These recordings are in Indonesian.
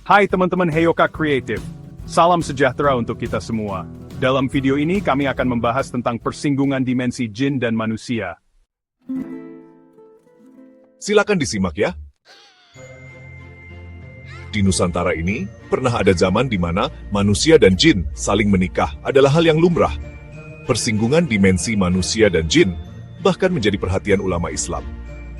Hai teman-teman Heyoka Creative, salam sejahtera untuk kita semua. Dalam video ini kami akan membahas tentang persinggungan dimensi jin dan manusia. Silakan disimak ya. Di Nusantara ini, pernah ada zaman di mana manusia dan jin saling menikah adalah hal yang lumrah. Persinggungan dimensi manusia dan jin bahkan menjadi perhatian ulama Islam.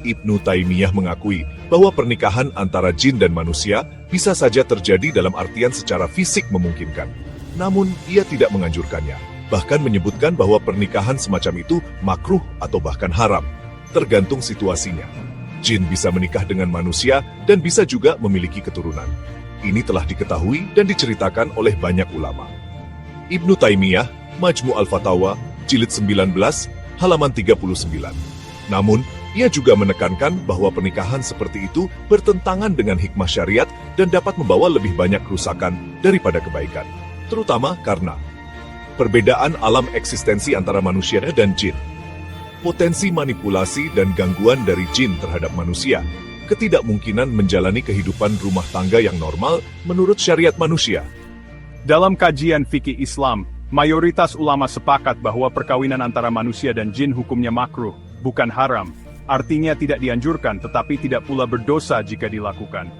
Ibnu Taimiyah mengakui bahwa pernikahan antara jin dan manusia bisa saja terjadi dalam artian secara fisik memungkinkan. Namun, ia tidak menganjurkannya, bahkan menyebutkan bahwa pernikahan semacam itu makruh atau bahkan haram, tergantung situasinya. Jin bisa menikah dengan manusia dan bisa juga memiliki keturunan. Ini telah diketahui dan diceritakan oleh banyak ulama. Ibnu Taimiyah, Majmu' al-Fatawa, jilid 19, halaman 39. Namun, ia juga menekankan bahwa pernikahan seperti itu bertentangan dengan hikmah syariat dan dapat membawa lebih banyak kerusakan daripada kebaikan. Terutama karena perbedaan alam eksistensi antara manusia dan jin, potensi manipulasi dan gangguan dari jin terhadap manusia, ketidakmungkinan menjalani kehidupan rumah tangga yang normal menurut syariat manusia. Dalam kajian fikih Islam, mayoritas ulama sepakat bahwa perkawinan antara manusia dan jin hukumnya makruh, bukan haram. Artinya tidak dianjurkan tetapi tidak pula berdosa jika dilakukan.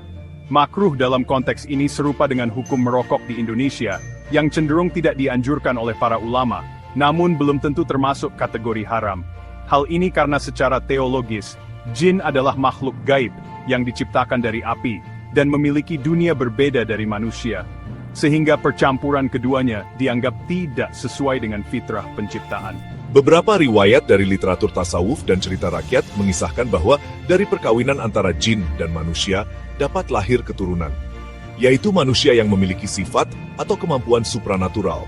Makruh dalam konteks ini serupa dengan hukum merokok di Indonesia, yang cenderung tidak dianjurkan oleh para ulama, namun belum tentu termasuk kategori haram. Hal ini karena secara teologis, jin adalah makhluk gaib yang diciptakan dari api dan memiliki dunia berbeda dari manusia, sehingga percampuran keduanya dianggap tidak sesuai dengan fitrah penciptaan. Beberapa riwayat dari literatur tasawuf dan cerita rakyat mengisahkan bahwa dari perkawinan antara jin dan manusia dapat lahir keturunan, yaitu manusia yang memiliki sifat atau kemampuan supranatural,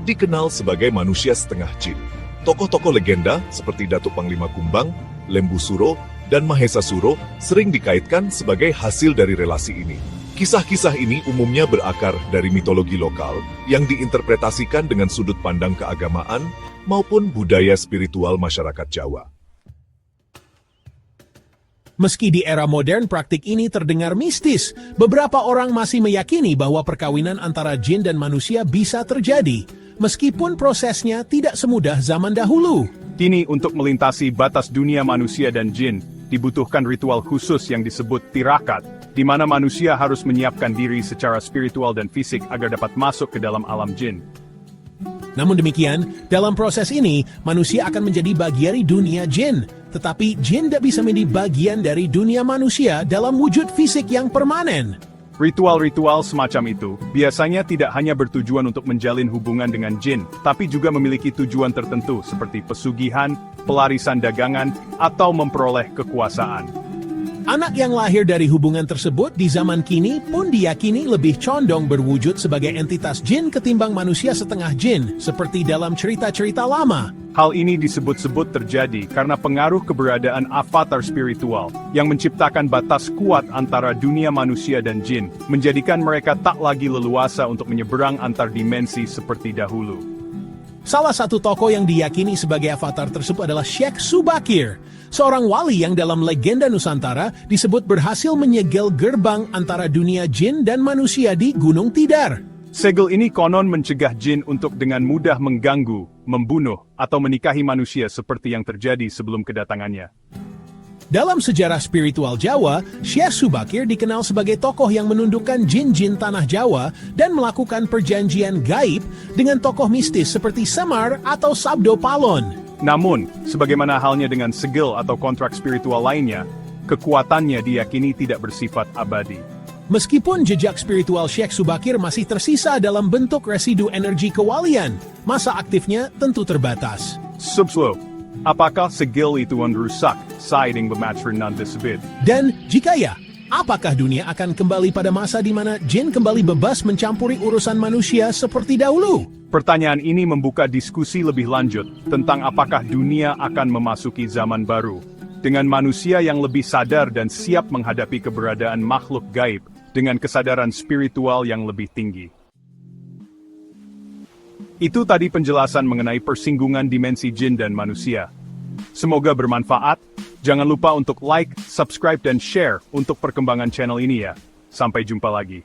dikenal sebagai manusia setengah jin. Tokoh-tokoh legenda seperti Datuk Panglima Kumbang, Lembu Suro, dan Mahesa Suro sering dikaitkan sebagai hasil dari relasi ini. Kisah-kisah ini umumnya berakar dari mitologi lokal yang diinterpretasikan dengan sudut pandang keagamaan maupun budaya spiritual masyarakat Jawa. Meski di era modern praktik ini terdengar mistis, beberapa orang masih meyakini bahwa perkawinan antara jin dan manusia bisa terjadi, meskipun prosesnya tidak semudah zaman dahulu. Kini untuk melintasi batas dunia manusia dan jin, dibutuhkan ritual khusus yang disebut tirakat, di mana manusia harus menyiapkan diri secara spiritual dan fisik agar dapat masuk ke dalam alam jin. Namun demikian, dalam proses ini, manusia akan menjadi bagian dari dunia jin. Tetapi jin tidak bisa menjadi bagian dari dunia manusia dalam wujud fisik yang permanen. Ritual-ritual semacam itu biasanya tidak hanya bertujuan untuk menjalin hubungan dengan jin, tapi juga memiliki tujuan tertentu seperti pesugihan, pelarisan dagangan, atau memperoleh kekuasaan. Anak yang lahir dari hubungan tersebut di zaman kini pun diyakini lebih condong berwujud sebagai entitas jin ketimbang manusia setengah jin, seperti dalam cerita-cerita lama. Hal ini disebut-sebut terjadi karena pengaruh keberadaan avatar spiritual yang menciptakan batas kuat antara dunia manusia dan jin, menjadikan mereka tak lagi leluasa untuk menyeberang antar dimensi seperti dahulu. Salah satu tokoh yang diyakini sebagai avatar tersebut adalah Syekh Subakir, seorang wali yang dalam legenda Nusantara disebut berhasil menyegel gerbang antara dunia jin dan manusia di Gunung Tidar. Segel ini konon mencegah jin untuk dengan mudah mengganggu, membunuh, atau menikahi manusia seperti yang terjadi sebelum kedatangannya. Dalam sejarah spiritual Jawa, Syekh Subakir dikenal sebagai tokoh yang menundukkan jin-jin tanah Jawa dan melakukan perjanjian gaib dengan tokoh mistis seperti Semar atau Sabdo Palon. Namun, sebagaimana halnya dengan segel atau kontrak spiritual lainnya, kekuatannya diyakini tidak bersifat abadi. Meskipun jejak spiritual Syekh Subakir masih tersisa dalam bentuk residu energi kewalian, masa aktifnya tentu terbatas. Subslo, apakah segel itu rusak sairing bermatch non disebut? Dan jika ya, apakah dunia akan kembali pada masa di mana jin kembali bebas mencampuri urusan manusia seperti dahulu? Pertanyaan ini membuka diskusi lebih lanjut tentang apakah dunia akan memasuki zaman baru, dengan manusia yang lebih sadar dan siap menghadapi keberadaan makhluk gaib dengan kesadaran spiritual yang lebih tinggi. Itu tadi penjelasan mengenai persinggungan dimensi jin dan manusia. Semoga bermanfaat. Jangan lupa untuk like, subscribe, dan share untuk perkembangan channel ini ya. Sampai jumpa lagi.